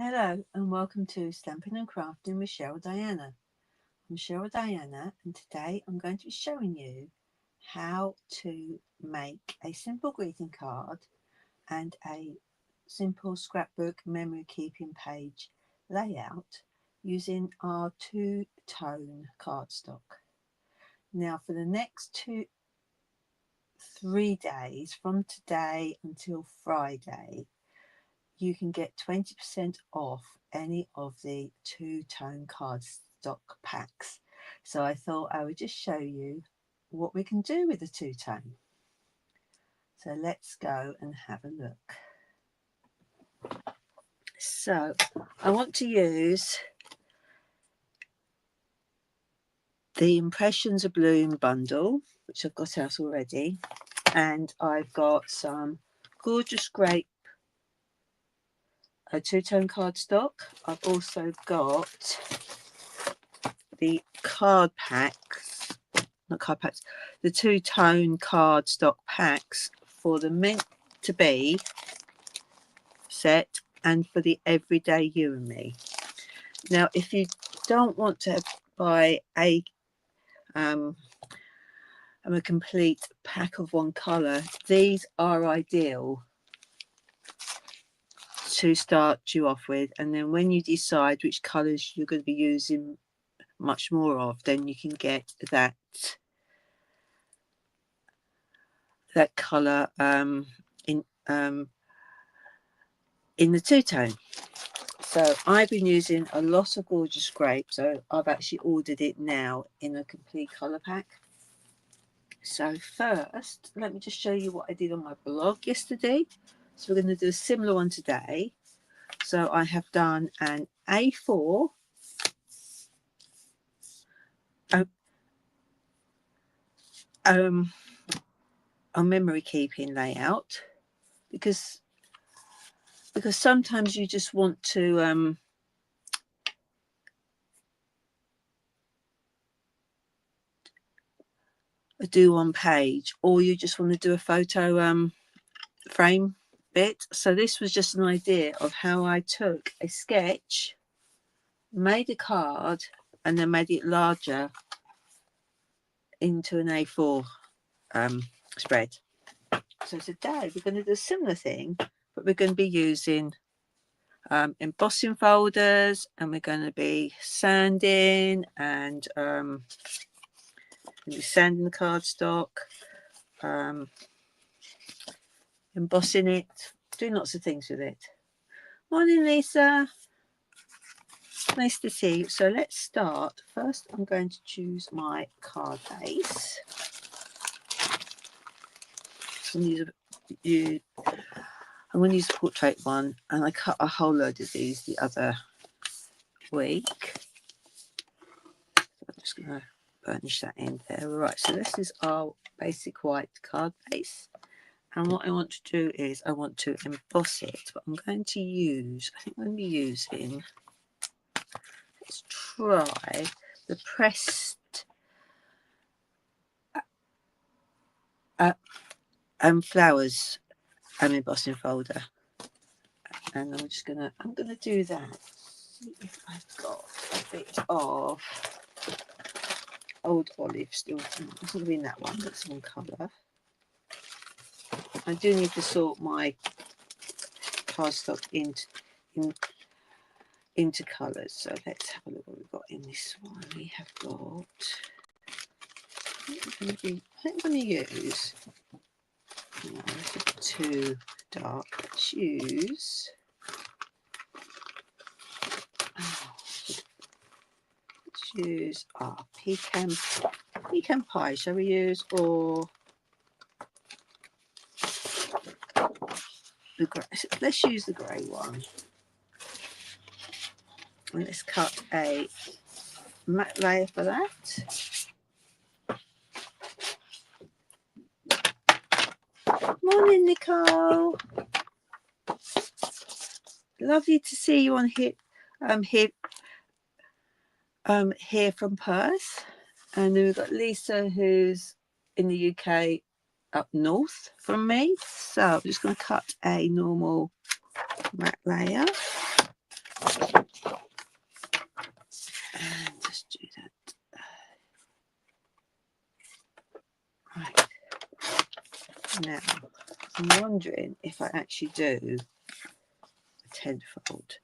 Hello and welcome to Stampin' and Crafting with Cheryl Diana. I'm Cheryl Diana and today I'm going to be showing you how to make a simple greeting card and a simple scrapbook memory keeping page layout using our two-tone cardstock. Now for the next 3 days from today until Friday, you can get 20% off any of the two-tone cardstock packs. So I thought I would just show you what we can do with the two-tone. So let's go and have a look. So I want to use the Impressions of Bloom bundle, which I've got out already, and I've got some gorgeous grape two-tone cardstock. I've also got the card packs, not card packs, the two-tone cardstock packs for the meant to be set and for the everyday you and me. Now if you don't want to buy a complete pack of one colour, these are ideal to start you off with, and then when you decide which colours you're going to be using much more of, then you can get that colour in the two-tone. So I've been using a lot of gorgeous grape, so I've actually ordered it now in a complete colour pack. So first, let me just show you what I did on my blog yesterday. So we're going to do a similar one today. So I have done an A4 a memory keeping layout, because sometimes you just want to do one page, or you just want to do a photo frame bit. So this was just an idea of how I took a sketch, made a card, and then made it larger into an A4 spread. So today we're going to do a similar thing, but we're going to be using embossing folders, and we're going to be sanding and sanding the cardstock, embossing it, doing lots of things with it. Morning, Lisa. Nice to see you. So let's start. First, I'm going to choose my card base. I'm going to use a portrait one, and I cut a whole load of these the other week. So I'm just going to burnish that in there. Right, so this is our basic white card base. And what I want to do is I want to emboss it, but I'm going to use, I think I'm going to be using, let's try the pressed flowers embossing folder. And I'm gonna do that. See if I've got a bit of old olive still. It's not in that one, that's one colour. I do need to sort my cardstock into colours. So let's have a look what we've got in this one. We have got, I think I'm going to use, no, this is too dark. Let's use, our pecan pie. Shall we use, or the grey? Let's use the grey one. And let's cut a matte layer for that. Morning, Nicole. Lovely to see you on here. Here from Perth, and then we've got Lisa, who's in the UK up north from me. So I'm just going to cut a normal matte layer. And just do that. Right. Now, I'm wondering if I actually do a tenfold,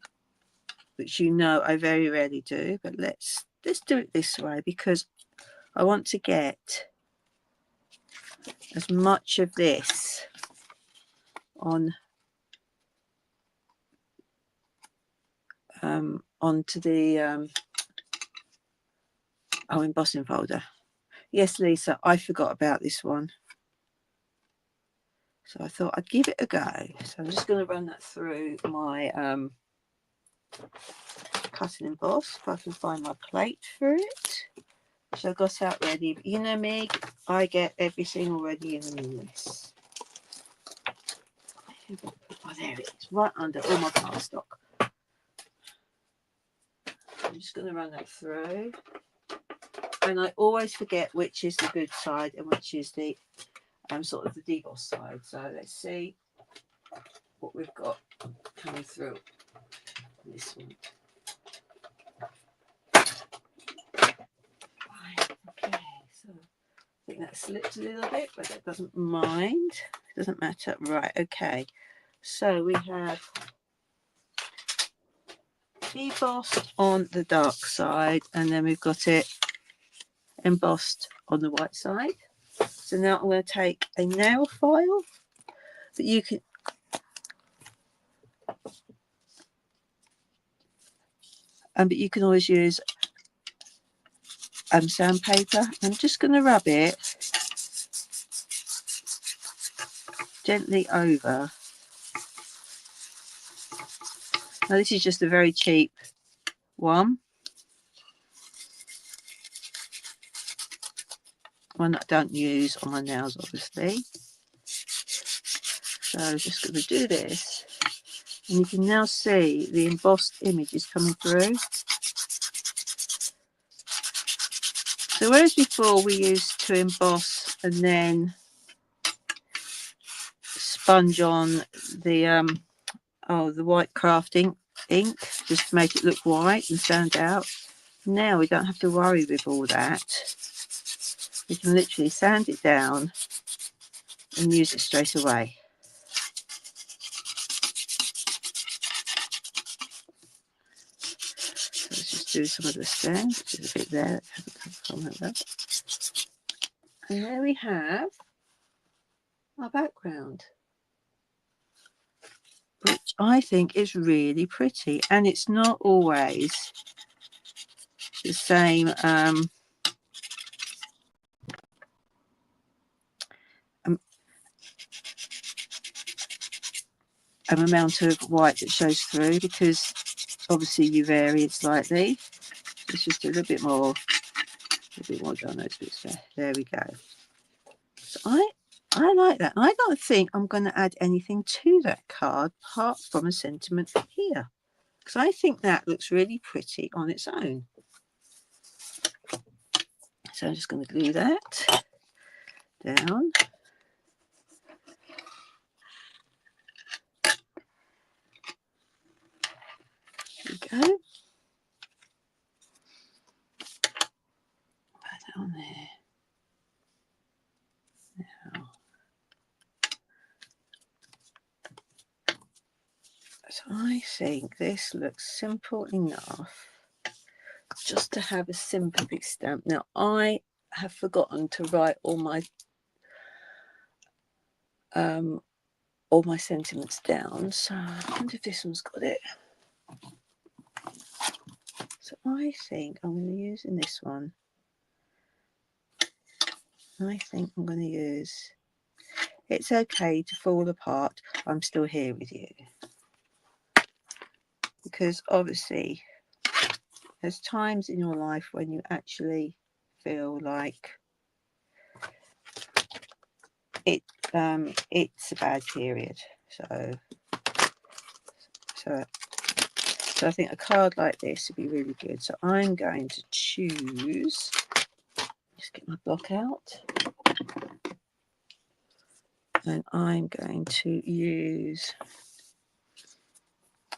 which you know I very rarely do, but let's do it this way because I want to get as much of this on onto the embossing folder. Yes, Lisa, I forgot about this one. So I thought I'd give it a go. So I'm just going to run that through my cut and emboss if I can find my plate for it. So I got out ready. But you know me, I get everything already in this. Oh, there it is, right under all my cardstock. I'm just going to run that through. And I always forget which is the good side and which is the sort of the deboss side. So let's see what we've got coming through on this one. Right, okay, so I think that slipped a little bit, but that doesn't mind. It doesn't matter. Right, okay. So we have embossed on the dark side, and then we've got it embossed on the white side. So now I'm going to take a nail file that you can but you can always use sandpaper. I'm just going to rub it gently over. Now this is just a very cheap one that I don't use on my nails, obviously. So I'm just going to do this, and you can now see the embossed images coming through. So whereas before we used to emboss and then sponge on the the white craft ink just to make it look white and stand out, now we don't have to worry with all that. We can literally sand it down and use it straight away. So let's just do some of the stems, which is a bit there. And there we have our background, which I think is really pretty, and it's not always the same amount of white that shows through, because obviously you vary it slightly. Let's just do a little bit more on those bits there. There we go. So I like that. I don't think I'm going to add anything to that card apart from a sentiment here, because I think that looks really pretty on its own. So I'm just going to glue that down. There we go. Put that on there. Now, so I think this looks simple enough just to have a simple big stamp. Now I have forgotten to write all my sentiments down, so I wonder if this one's got it. So I think I'm going to use in this one. I think I'm going to use "It's okay to fall apart, I'm still here with you," because obviously there's times in your life when you actually feel like it's a bad period. So I think a card like this would be really good. So I'm going to choose, just get my block out, and I'm going to use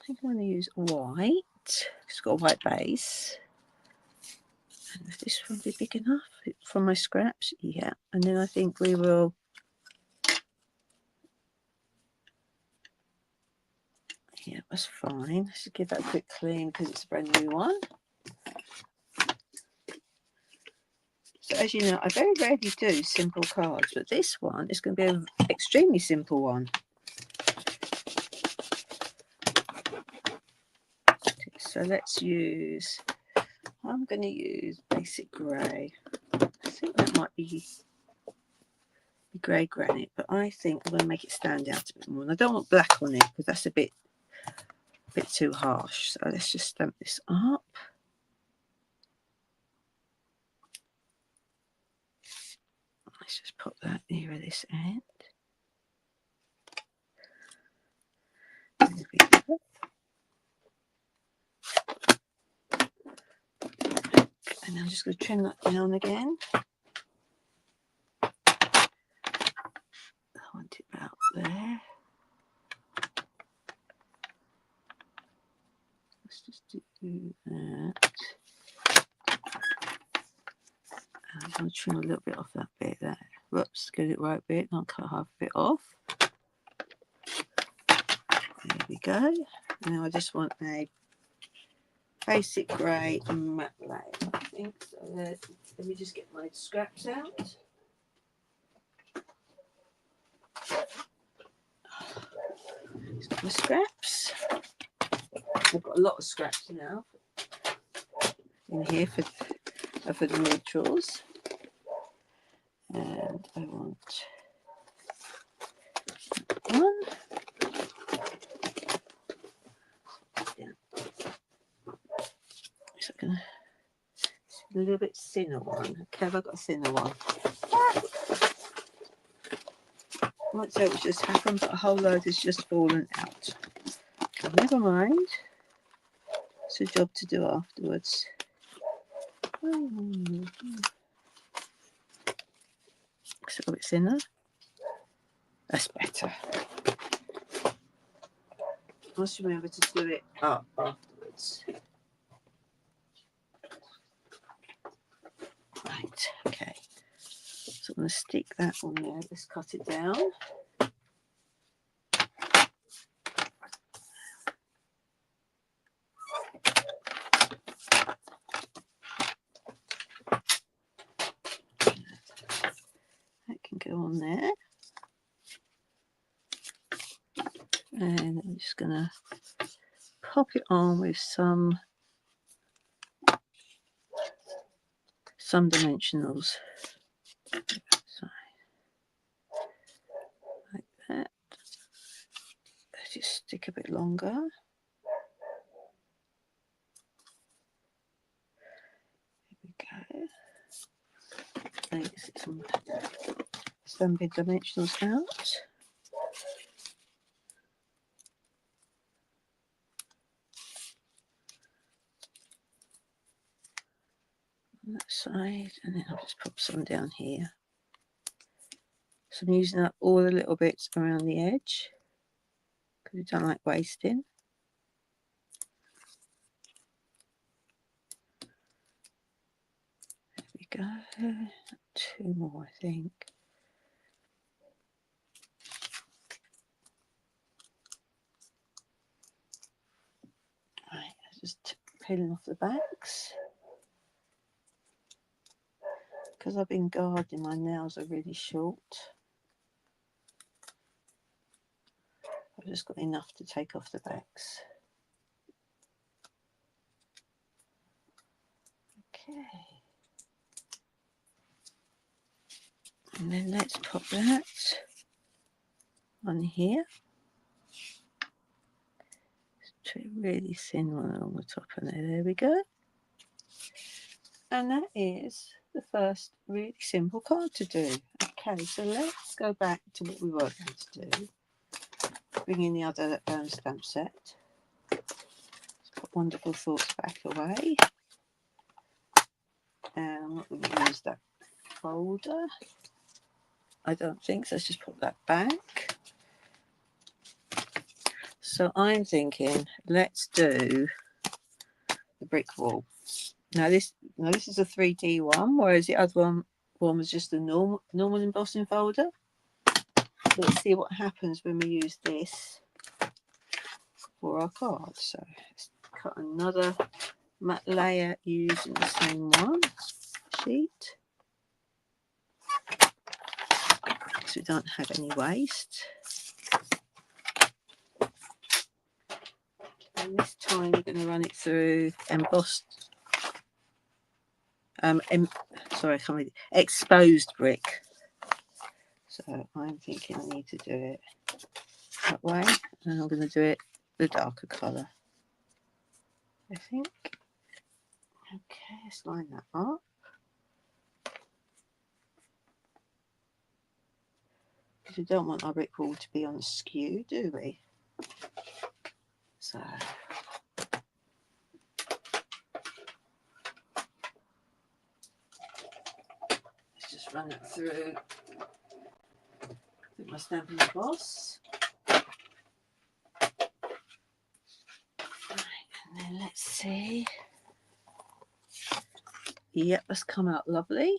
think I'm going to use white. It's got a white base. And if this one be big enough for my scraps, yeah. And then I think we will. Yeah, that's fine. Let's just give that a quick clean because it's a brand new one. So as you know, I very rarely do simple cards, but this one is going to be an extremely simple one. So let's use, I'm going to use basic grey. I think that might be grey granite, but I think I'm going to make it stand out a bit more. And I don't want black on it because that's a bit too harsh. So let's just stamp this up. Let's just put that near this end. There we go. And I'm just going to trim that down again. I want it about there. Let's just do that. And I'm going to trim a little bit off that bit there. Whoops, get it right bit, and I'll cut half a bit off. There we go. Now I just want a basic grey and matte black, I think. So let me just get my scraps out. Just got my scraps. I've got a lot of scraps now in here for the neutrals. And I want one. Yeah. So I'm gonna a little bit thinner one. Okay, I've got a thinner one. I might say what's just happened, but a whole load has just fallen out. Okay, never mind. It's a job to do afterwards. It's a little bit thinner. That's better. I must remember to do it up afterwards. Right, okay. So I'm going to stick that on there. Let's cut it down. That can go on there. And I'm just going to pop it on with some dimensionals. So, like that. Let it stick a bit longer. There we go. Let's get some big dimensionals out. On that side, and then I'll just pop some down here. So I'm using up all the little bits around the edge because I don't like wasting. There we go. 2 more, I think. Right, just peeling off the backs. Because I've been gardening, my nails are really short. I've just got enough to take off the backs. Okay. And then let's pop that on here. To a really thin one along the top of there. There we go. And that is the first really simple card to do. Okay, so let's go back to what we were going to do. Bring in the other stamp set. Let's put Wonderful Thoughts back away. And I'm not going to use that folder. I don't think so. Let's just put that back. So I'm thinking, let's do the brick wall. Now this is a 3D one, whereas the other one was just a normal embossing folder. So let's see what happens when we use this for our card. So let's cut another matte layer using the same sheet, so we don't have any waste. And this time we're going to run it through embossed, exposed brick. So I'm thinking I need to do it that way, and I'm going to do it the darker colour, I think. Okay, let's line that up. Because we don't want our brick wall to be on skew, do we? So let's just run it through with my Stampin' Emboss. Right, and then let's see. Yep, that's come out lovely.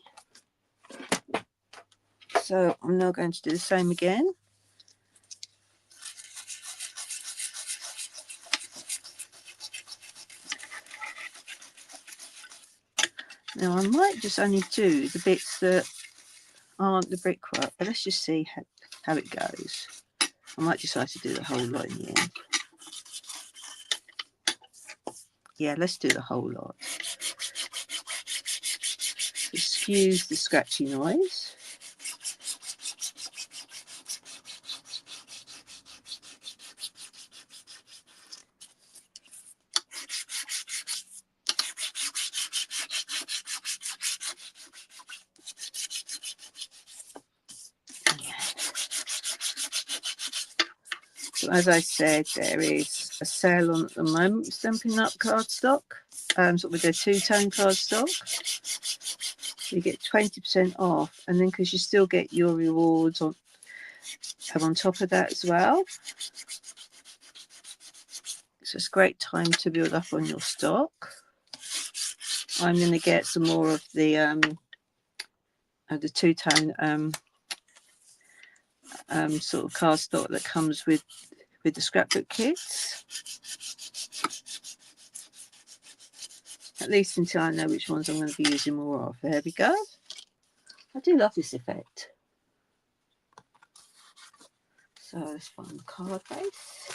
So I'm now going to do the same again. Now I might just only do the bits that aren't the brickwork, but let's just see how it goes. I might decide to do the whole lot in the end. Yeah, let's do the whole lot. Excuse the scratchy noise. So as I said, there is a sale on at the moment, Stampin' Up cardstock, sort of with their two-tone cardstock. You get 20% off, and then because you still get your rewards on top of that as well. So it's a great time to build up on your stock. I'm going to get some more of the two-tone sort of cardstock that comes with the scrapbook kits. At least until I know which ones I'm going to be using more of. There we go. I do love this effect. So let's find the card base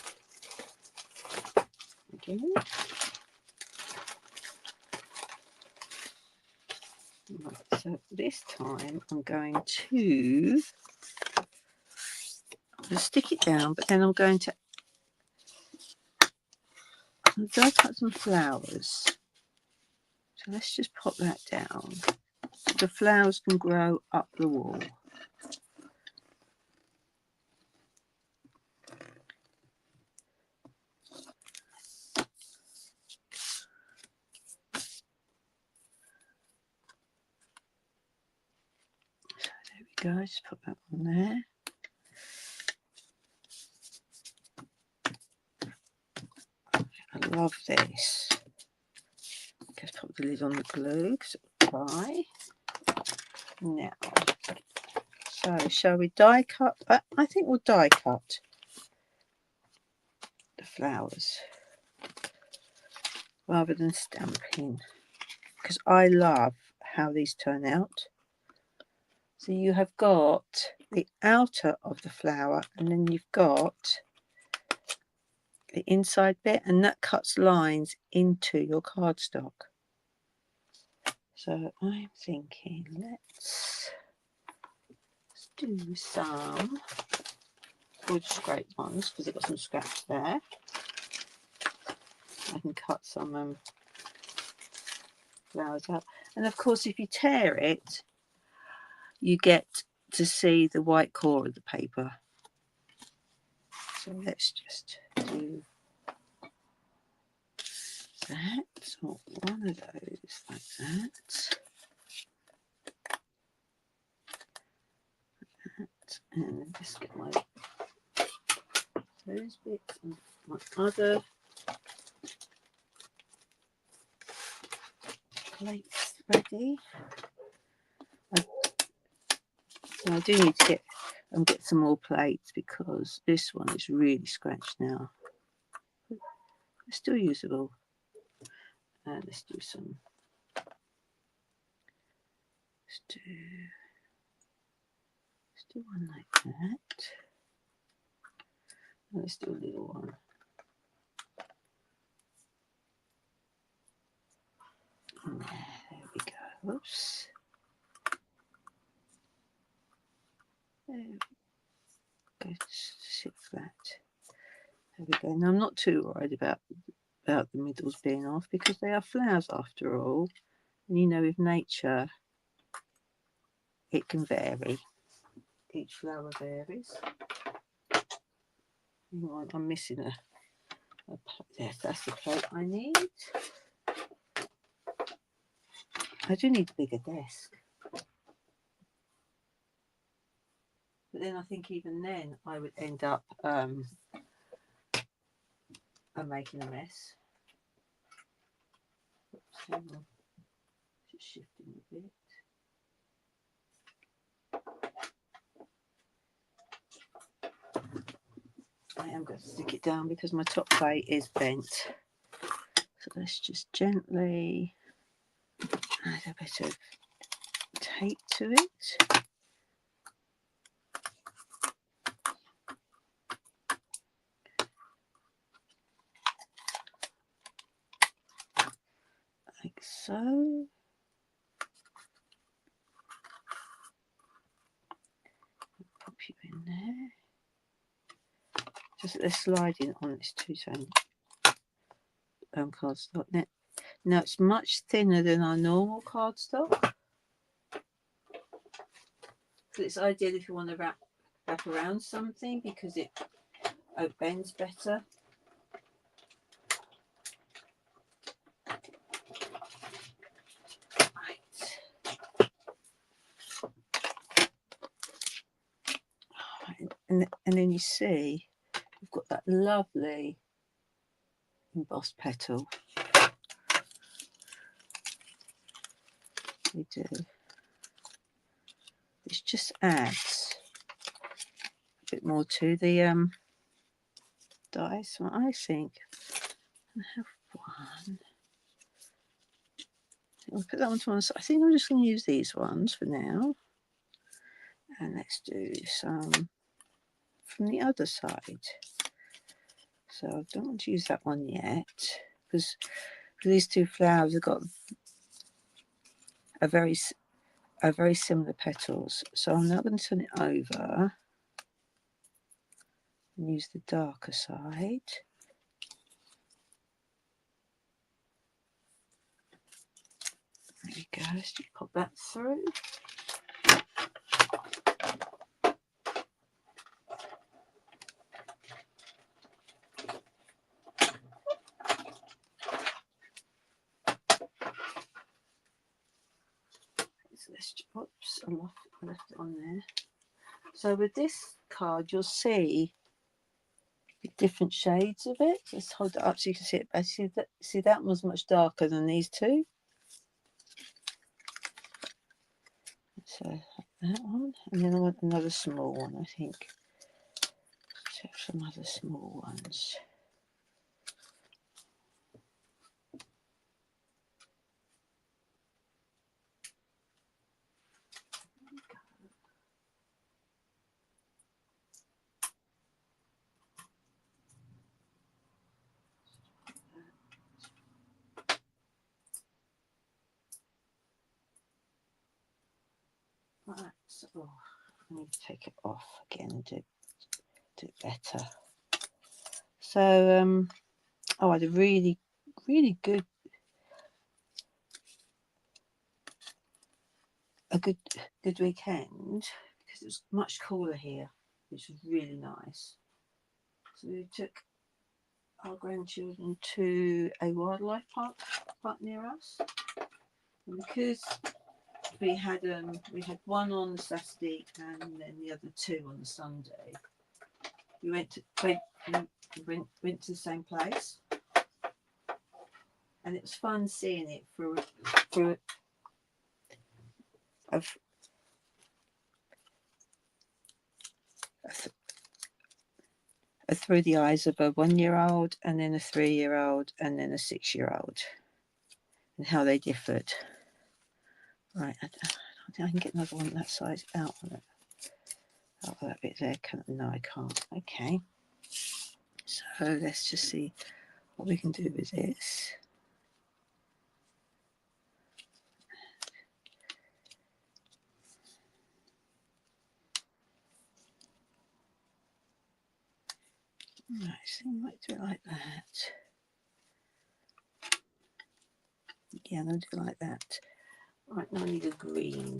again. Right, so this time I'm going to stick it down, but then I'm going to cut some flowers. So let's just pop that down. The flowers can grow up the wall. So there we go, just put that on there. I love this. Just put the lid on the glue because it will dry. Now, so shall we die cut? I think we'll die cut the flowers rather than stamping, because I love how these turn out. So you have got the outer of the flower, and then you've got the inside bit, and that cuts lines into your cardstock. So I'm thinking let's do some wood scrape ones because they've got some scraps there. I can cut some flowers out, and of course if you tear it you get to see the white core of the paper. So let's just do that, or one of those like that. And just get my those bits and my other plates ready. I do need to get some more plates because this one is really scratched now. It's still usable. And let's do one like that. And let's do a little one. There we go. Oops. There we go. Just sit flat. There we go. Now I'm not too worried about the middles being off because they are flowers after all. And you know, with nature, it can vary. Each flower varies. Hang on, I'm missing a yes, that's the plate I need. I do need a bigger desk. But then I think even then I would end up making a mess. Oops, hang on. Just shifting a bit. I am going to stick it down because my top plate is bent. So let's just gently add a bit of tape to it. Like so. Pop you in there. Just they're sliding on this two-tone cardstock. Now it's much thinner than our normal cardstock. So it's ideal if you want to wrap around something because it bends better. And then you see we've got that lovely embossed petal. We do. This just adds a bit more to the dice. What I think. I have one. I'll put that one to one side. I think I'm just going to use these ones for now. And let's do some from the other side. So I don't want to use that one yet because these two flowers have got a very similar petals. So I'm now going to turn it over and use the darker side. There we go. Let's just pop that through. Oops, I left it on there. So with this card, you'll see the different shades of it. Let's hold it up so you can see it better. See that one's much darker than these two. So that one, and then I want another small one. I think. Let's have some other small ones. Right, so I need to take it off again and do it better. So I had a really good weekend because it was much cooler here, which was really nice. So we took our grandchildren to a wildlife park near us, and because we had one on the Saturday and then the other two on the Sunday, we went we went to the same place, and it was fun seeing it through through the eyes of a 1-year-old, and then a 3-year-old, and then a 6-year-old, and how they differed. Right, I don't think I can get another one that size out on it. Oh, that bit there. No, I can't. Okay. So let's just see what we can do with this. Right, so you might do it like that. Yeah, I'm going to do it like that. Right, now I need a green.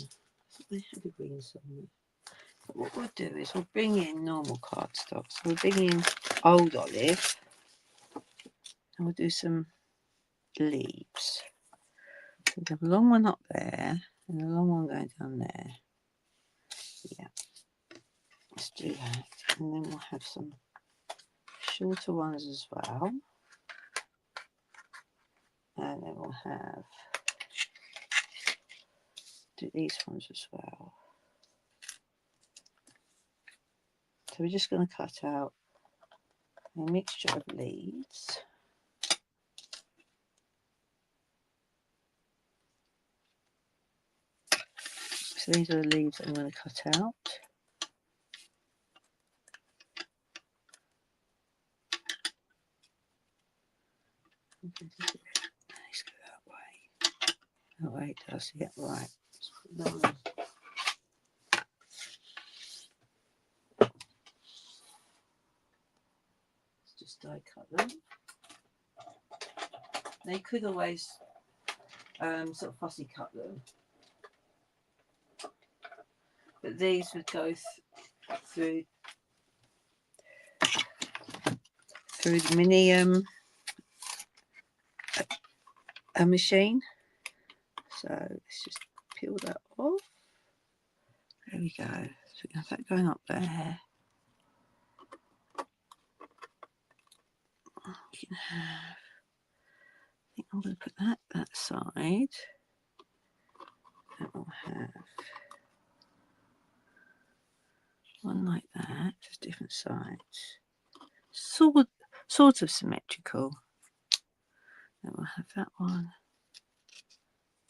I have a green somewhere. But what we'll do is we'll bring in normal cardstock. So we'll bring in old olive, and we'll do some leaves. So we have a long one up there and a long one going down there. Yeah, let's do that. And then we'll have some shorter ones as well. And then we'll have do these ones as well. So we're just going to cut out a mixture of leaves. So these are the leaves that I'm going to cut out. Let's go that way. That way it does, yeah, right. Let's just die cut them. They could always sort of fussy cut them, but these would go through the mini a machine. So let's just peel that off. There we go. So we have that going up there. You can have, I think I'm going to put that side. And we'll have one like that, just different sides. Sort of symmetrical. Then we'll have that one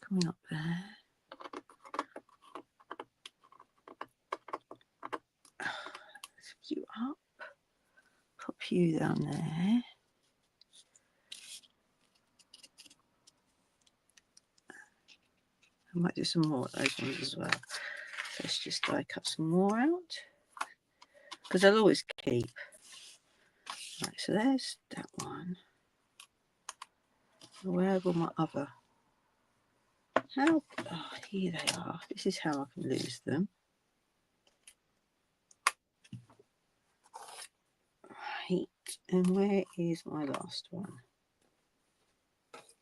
coming up there. Lift you up, pop you down there. I might do some more of those ones as well. Let's just die cut some more out, because I'll always keep. Right, so there's that one. Where have all my other? How? Oh, here they are. This is how I can lose them. Right, and where is my last one?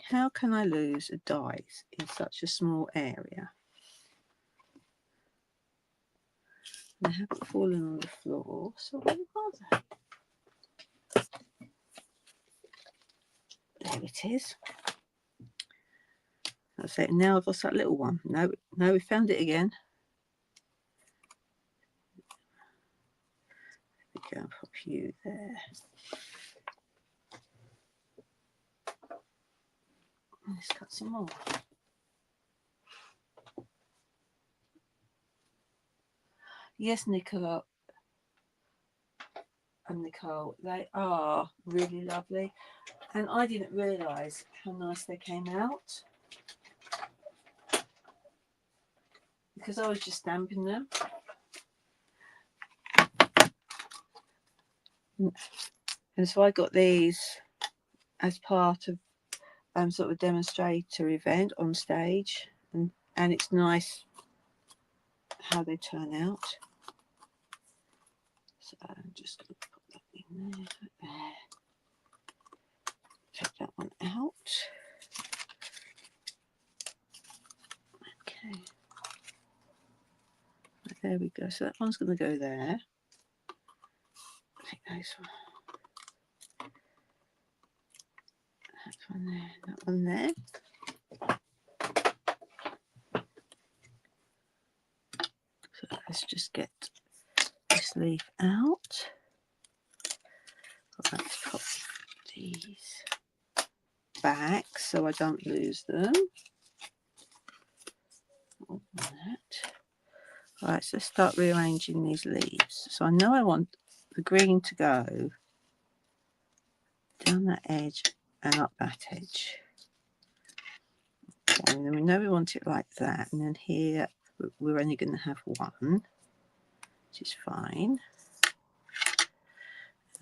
How can I lose a dies in such a small area? They haven't fallen on the floor, so where are they? There it is. That's it. Now I've lost that little one. No, we found it again. There we go. Pop you there. Let's cut some more. Yes, Nicola and Nicole, they are really lovely, and I didn't realise how nice they came out because I was just stamping them. And so I got these as part of sort of a demonstrator event on stage, and it's nice how they turn out. So I'm just going to put that in there. Take that one out. Okay. There we go. So that one's going to go there. Take those one. one there, that one there. So let's just get this leaf out. Let's pop these back so I don't lose them. Right, so let's start rearranging these leaves. So I know I want the green to go down that edge and up that edge. Okay, and then we know we want it like that. And then here we're only going to have one, which is fine.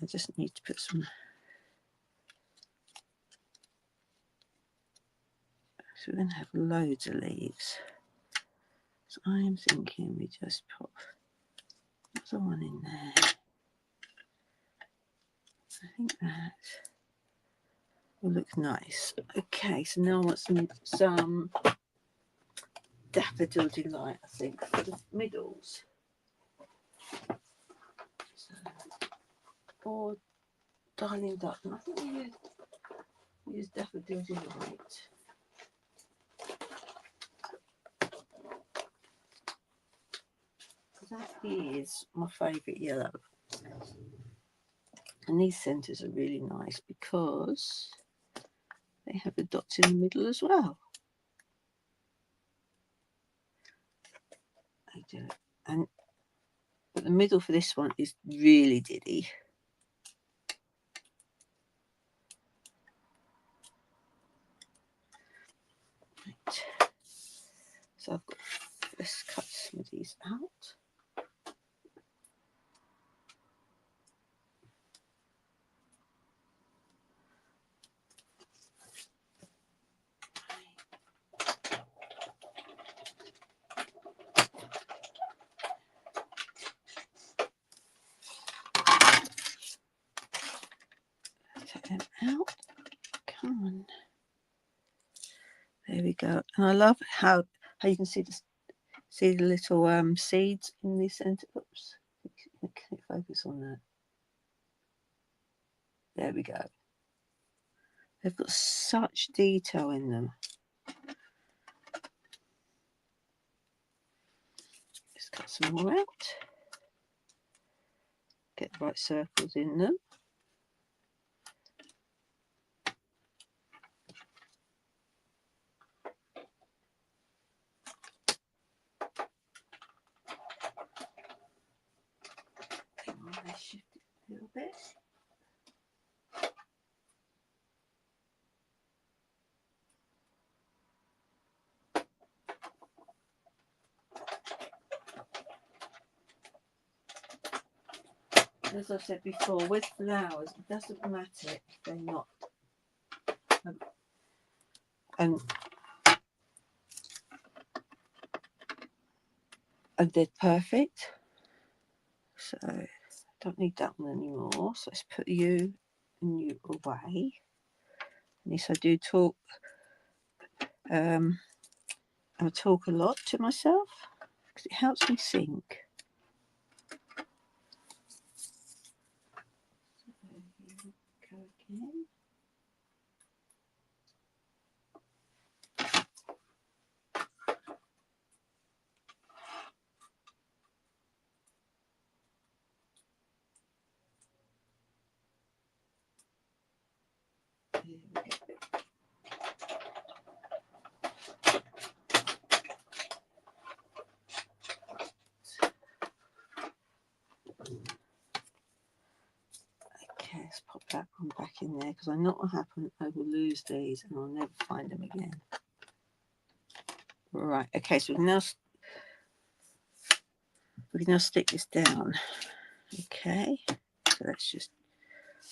I just need to put some. So we're going to have loads of leaves. So I am thinking we just pop the one in there. I think that will look nice. Okay, so now I want some daffodil delight, I think, for the middles. So, or darling Dutton. I think we use daffodil delight. That is my favourite yellow. And these centres are really nice because they have the dots in the middle as well. They do. But the middle for this one is really diddy. Right. So I've got, let's cut some of these out. Take them out. Come on. There we go. And I love how you can see the little seeds in the centre. Oops. Can you focus on that? There we go. They've got such detail in them. Let's cut some more out. Get the right circles in them. Let's shift it a little bit. As I've said before, with flowers, it doesn't matter if they're not, and they're perfect. So I don't need that one anymore. So let's put you and you away. And yes, I do talk. I talk a lot to myself because it helps me think. So here we go again. Here we go. Okay, let's pop that one back in there because I know what will happen. I will lose these and I'll never find them again. Right, okay, so we can now stick this down. Okay, so let's just,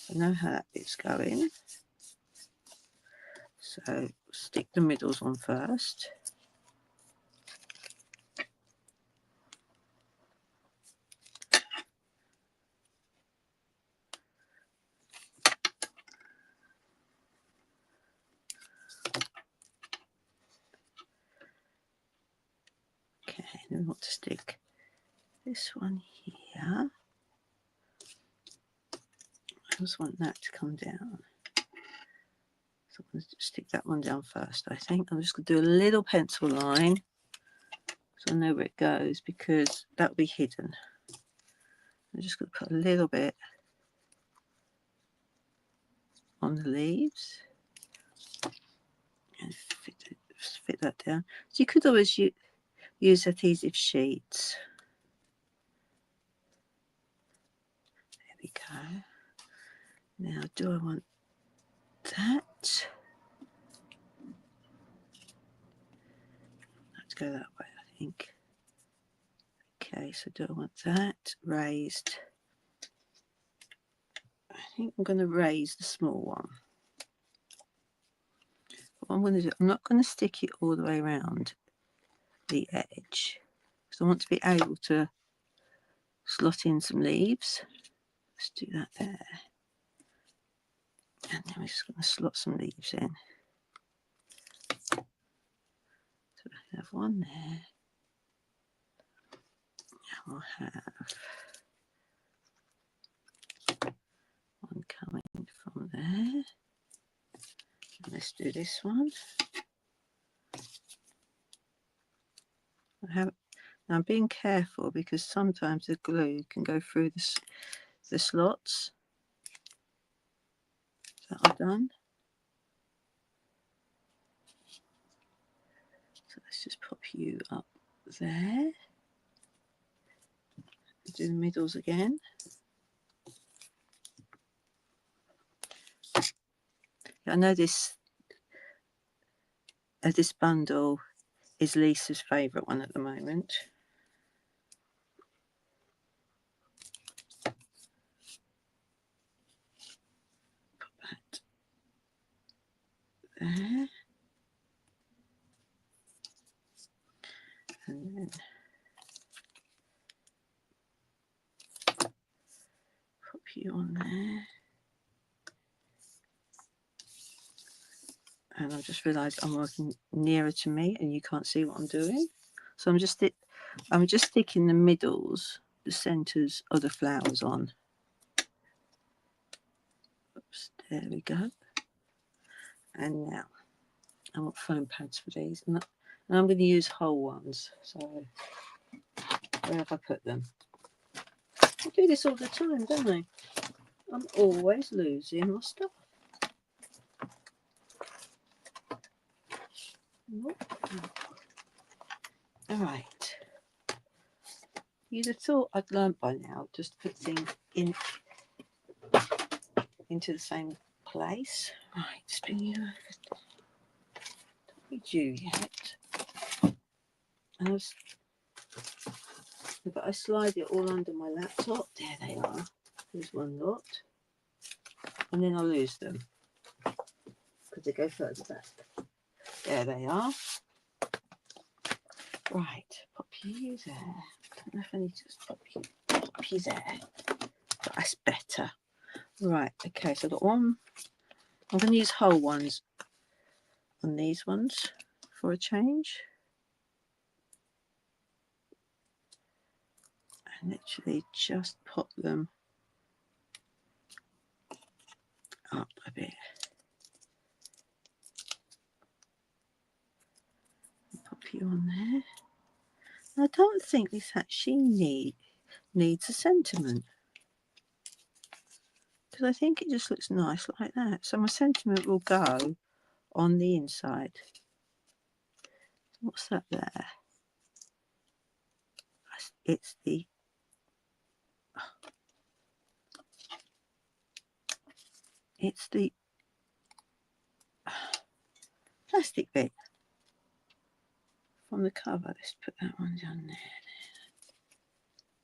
I know how that bit's going. So stick the middles on first. Okay, then we want to stick this one here. I just want that to come down. So So I'm going to stick that one down first, I think. I'm just going to do a little pencil line so I know where it goes, because that will be hidden. I'm just going to put a little bit on the leaves and fit that down. So you could always use adhesive sheets. There we go. Now, do I want that? Let's go that way, I think. Okay, so do I want that raised? I think I'm going to raise the small one. What I'm going to do, I'm not going to stick it all the way around the edge, because I want to be able to slot in some leaves. Let's do that there. And then we're just going to slot some leaves in. So I have one there. And we'll have one coming from there. And let's do this one. I'm being careful because sometimes the glue can go through the slots. Is that all done? So let's just pop you up there. Do the middles again. I know this bundle is Lisa's favourite one at the moment. Put that there. And then pop you on there. And I've just realised I'm working nearer to me and you can't see what I'm doing. So I'm just sticking the middles, the centres of the flowers on. Oops, there we go. And now I want foam pads for these, and I'm going to use whole ones. So where have I put them? I do this all the time, don't I? I'm always losing my stuff. All right. You'd have thought I'd learnt by now just to put things into the same place. Right, spin you over. Don't need you yet. And but I slide it all under my laptop. There they are. There's one lot. And then I lose them because they go further back. There they are. Right, pop you there. I don't know if I need to just pop you there. But that's better. Right, okay, so I've got one. I'm going to use whole ones on these ones for a change. And literally just pop them up a bit. Pop you on there. I don't think this actually needs a sentiment, because I think it just looks nice like that. So my sentiment will go on the inside. What's that there? It's the plastic bit from the cover. Let's put that one down there.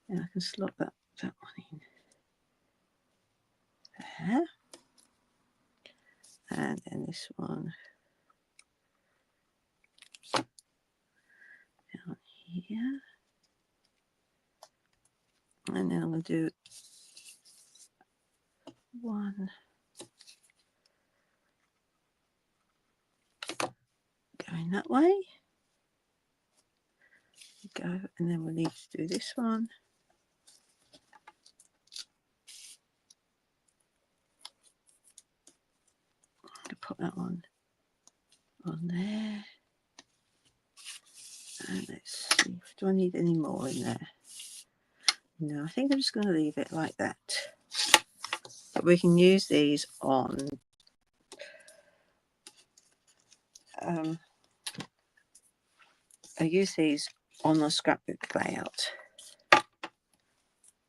And I can slot that one in there. And then this one down here. And then I'm going to do one going that way. Go, and then we'll need to do this one. put that on there. And let's see, do I need any more in there? No, I think I'm just going to leave it like that. But we can use these on I use these on a scrapbook layout.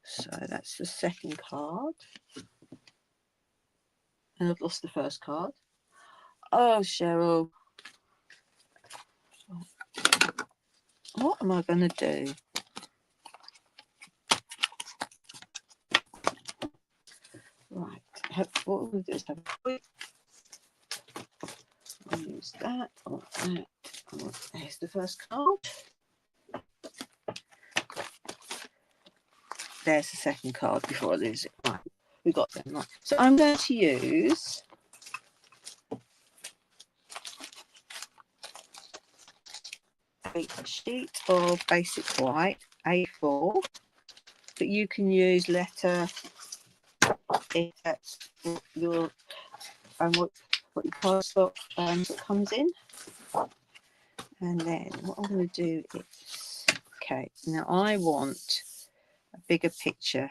So that's the second card. And I've lost the first card. Oh, Cheryl. What am I going to do? Right. What we're going to do is have a quick. I'll use that. Or that. Oh, there's the first card. There's the second card before I lose it. Right. We got them. Right. So I'm going to use a sheet of basic white, A4, but you can use letter if that's your what your cardstock comes in. And then what I'm going to do is, okay, now I want a bigger picture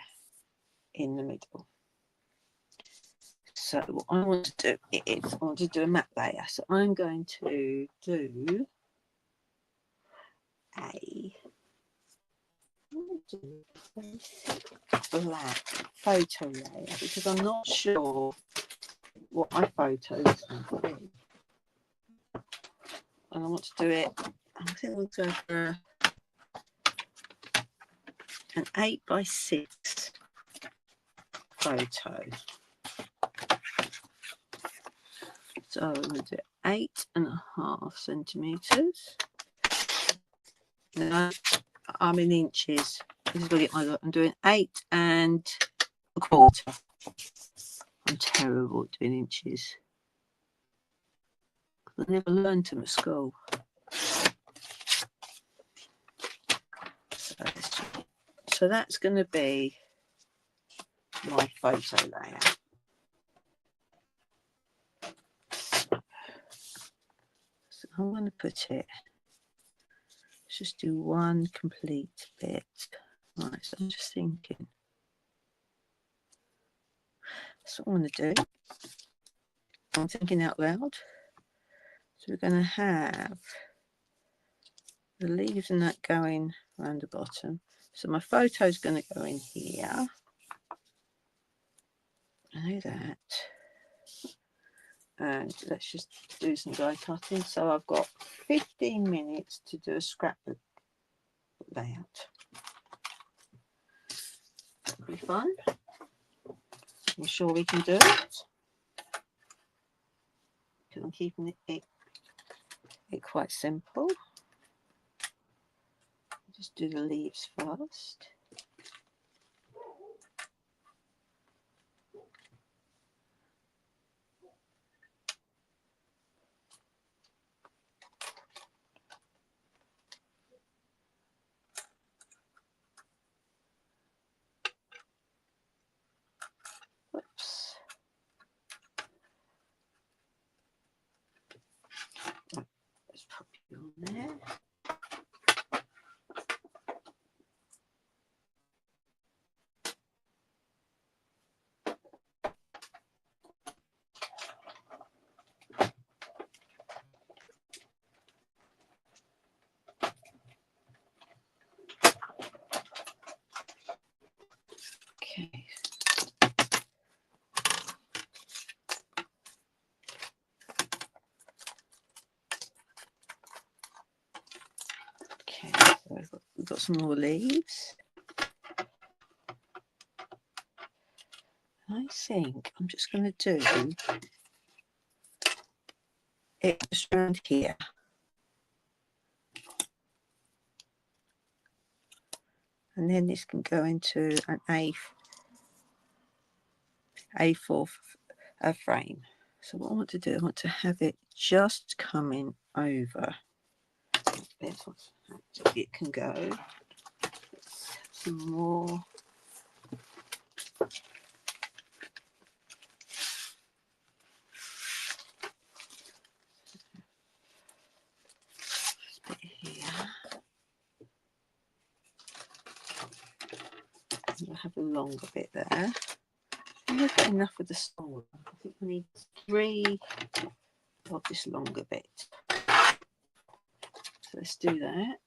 in the middle. So what I want to do is I want to do a map layer. So I'm going to do a black photo layer because I'm not sure what my photo is going to be. And I want to do it, I think we'll go for an 8x6 photo. So I'm going to do 8.5 centimetres. No, I'm in inches. This is what I get I'm doing 8.25. I'm terrible at doing inches. I never learned them at school. So that's going to be my photo layer. So I'm going to put it, let's just do one complete bit. Right, so I'm just thinking. That's what I want to do. I'm thinking out loud. So we're going to have the leaves and that going around the bottom. So my photo is going to go in here. I know that. And let's just do some die cutting. So I've got 15 minutes to do a scrapbook layout. It'll be fun. I'm sure we can do it. Because I'm keeping it quite simple. Just do the leaves first. Whoops. Right, let's pop you on there. Okay. Okay, so we've got some more leaves. I think I'm just going to do it just around here. And then this can go into an A4 frame. So what I want to do, I want to have it just coming over. There's what it can go. Let's have some more. have a longer bit there. I'm not got enough of the smaller. I think I need 3 of this longer bit. So let's do that.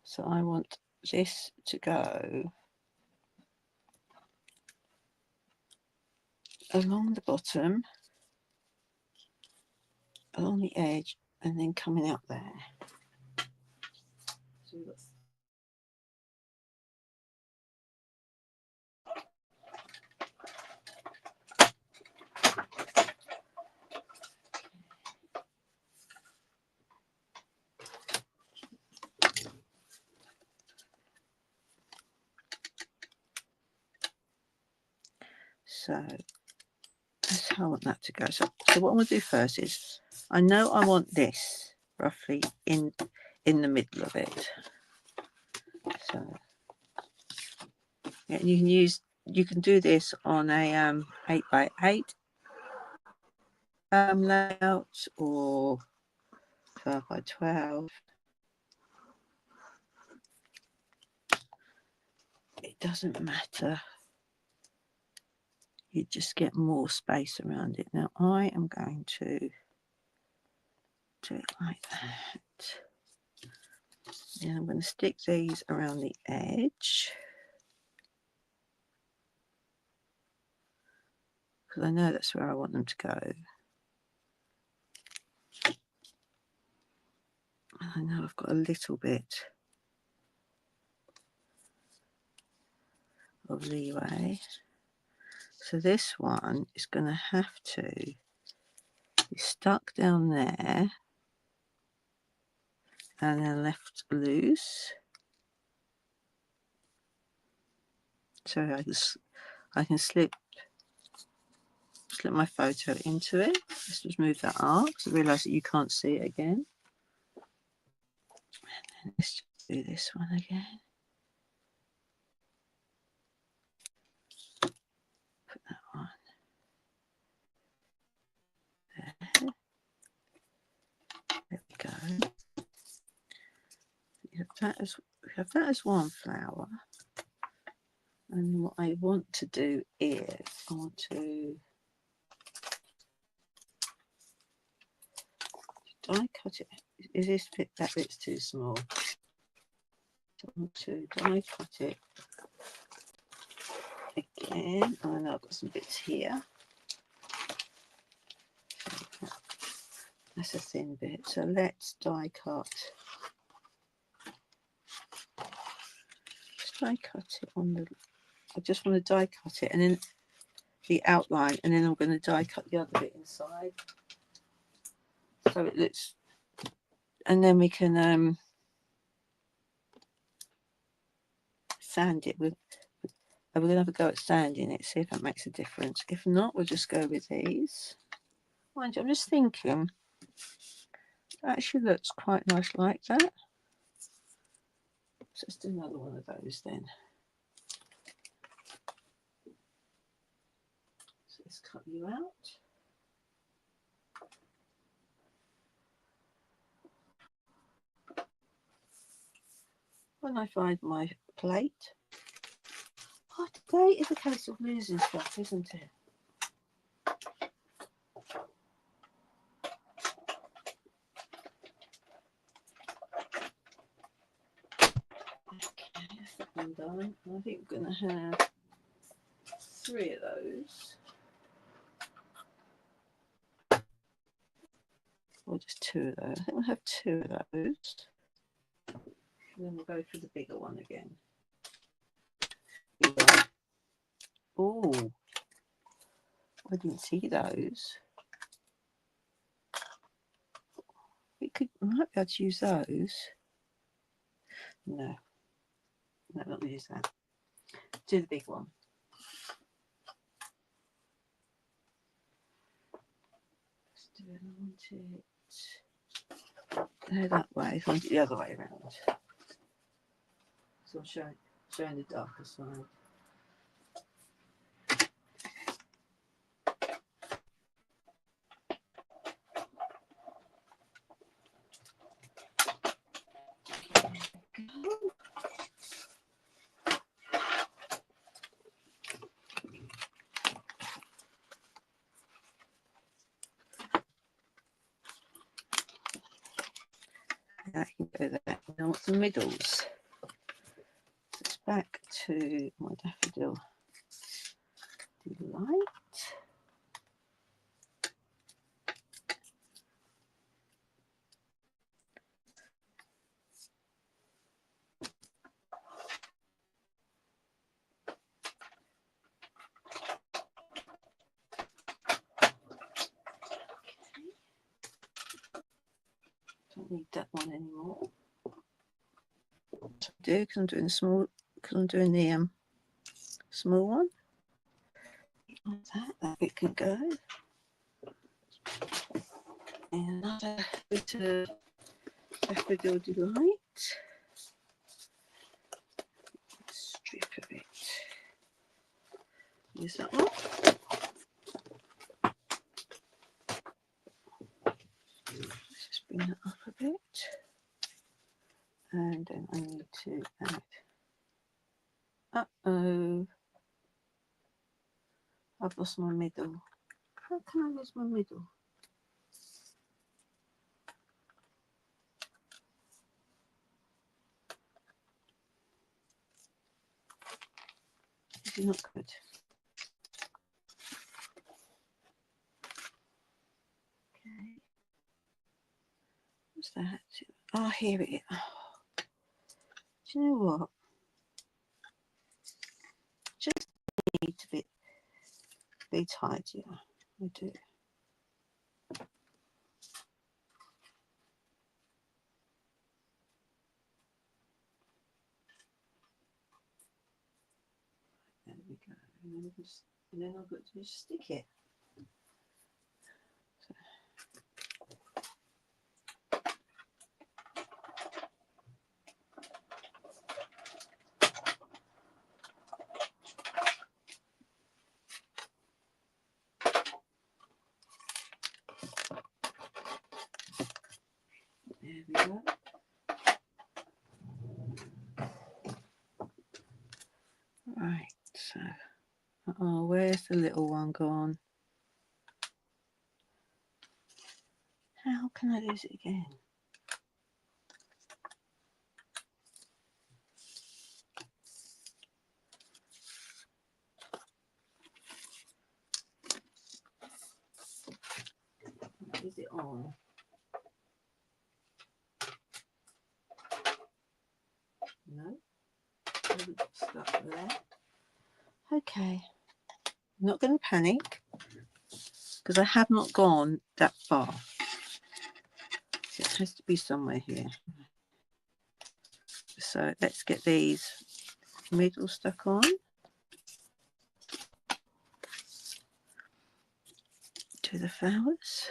So I want this to go along the bottom, along the edge, and then coming out there. So we've got so that's how I want that to go. So what I'm going to do first is, I know I want this roughly in the middle of it. So yeah, you can do this on a 8x8 layout or 12x12. It doesn't matter. You just get more space around it. Now I am going to do it like that. Then I'm going to stick these around the edge, because I know that's where I want them to go. I know I've got a little bit of leeway. So this one is going to have to be stuck down there and then left loose. So I can slip my photo into it. Let's just move that up because I realise that you can't see it again. And then let's just do this one again. Put that one there. There we go. We have that as one flower. And what I want to do is I want to die cut it. Is this bit, that bit's too small? So I want to die cut it again. Oh no, I've got some bits here. That's a thin bit. So let's die cut. Just die cut it on the. I just want to die cut it and then the outline, and then I'm going to die cut the other bit inside. So it looks, and then we can sand it with. We're going to have a go at sanding it, see if that makes a difference. If not, we'll just go with these. Mind you, I'm just thinking, that actually looks quite nice like that. So let's do another one of those then. So let's cut you out. When I find my plate. Oh, today is a case of losing stuff, isn't it? Okay, that's that one done. I think we're going to have 3 of those. Or just 2 of those. I think we'll have 2 of those. And then we'll go for the bigger one again. Oh, I didn't see those. We might be able to use those. No, not going to use that. Do the big one. Let's do it. I want it They're that way. So I want it the other way around. So I'm showing the darker side. I can go there. Now what's the middles? It's back to my daffodil delight. Don't need that one anymore. So I do because I'm doing the small. Because I'm doing the small one. Like that bit can go. And another bit of daffodil delight. Strip of it. Use that one. Let's just bring that up a bit. And then I need to add. Uh-oh. I've lost my middle. How can I lose my middle? This is not good. Okay. What's that? Oh, here it is. Oh. Do you know what? Just need to be tidier. I do. There we go. And then I've got to just stick it. So. There we go. Right, so, oh, where's the little one gone? How can I lose it again? Is it on? No, stuck there. Okay, I'm not going to panic because I have not gone that far. So it has to be somewhere here. So let's get these middle stuck on. To the flowers.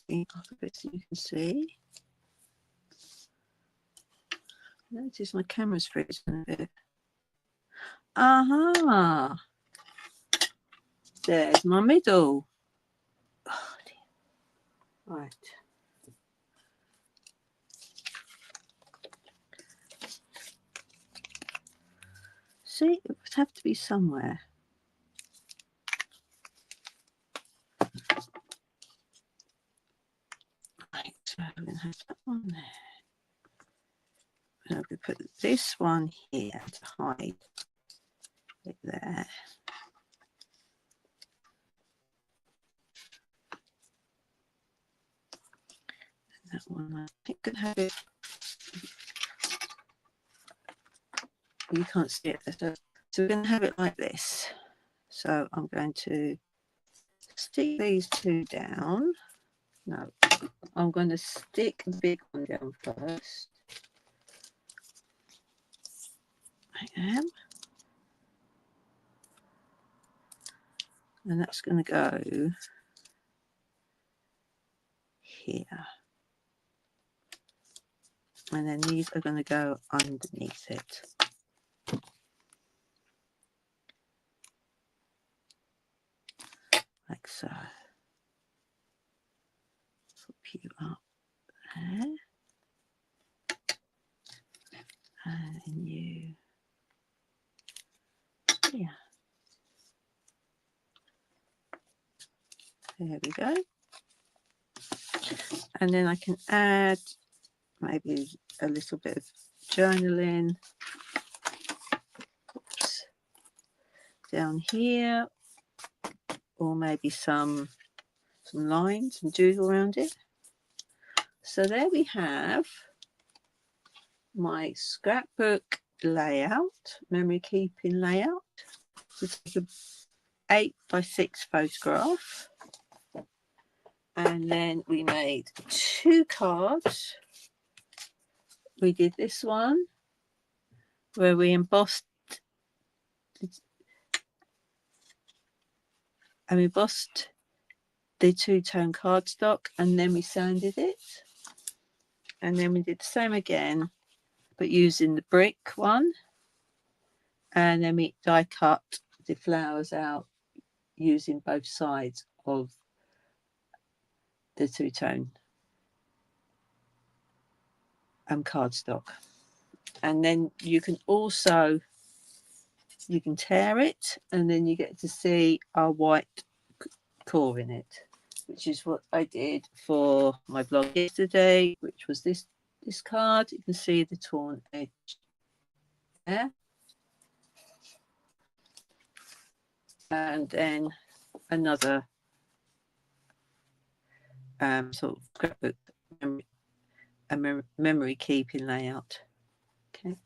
The other bits that you can see. Notice my camera's freezing a bit. Aha! There's my middle. Oh dear. Right. See, it would have to be somewhere. Right, so I'm going to have that one there. And I'm going to put this one here to hide it there. And that one, I think, could have it. You can't see it. So we're going to have it like this. So I'm going to stick these two down. No, I'm going to stick the big one down first. I am. And that's going to go here. And then these are going to go underneath it. Like so. Put you up there. And then you here. There we go. And then I can add maybe a little bit of journaling. Oops. Down here, or maybe some lines and doodle around it. So there we have my scrapbook layout, memory keeping layout. This is an 8x6 photograph. And then we made 2 cards. We did this one where we embossed the two-tone cardstock, and then we sanded it. And then we did the same again, but using the brick one. And then we die cut the flowers out using both sides of the two-tone cardstock. And then you can tear it, and then you get to see our white core in it, which is what I did for my blog yesterday, which was this card. You can see the torn edge there. And then another sort of scrapbook memory keeping layout. Okay.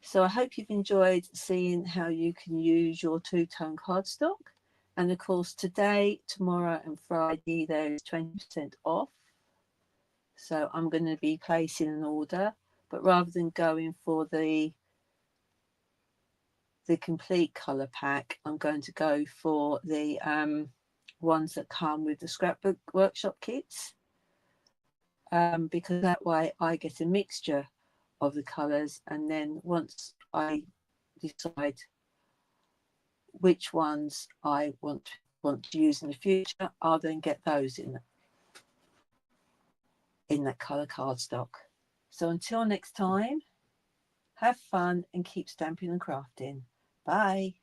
So I hope you've enjoyed seeing how you can use your two-tone cardstock. And of course, today, tomorrow and Friday, there is 20% off. So I'm going to be placing an order, but rather than going for the complete colour pack, I'm going to go for the ones that come with the scrapbook workshop kits, because that way I get a mixture of the colours, and then once I decide which ones I want to use in the future, I'll then get those in that colour cardstock. So until next time, have fun and keep stamping and crafting. Bye.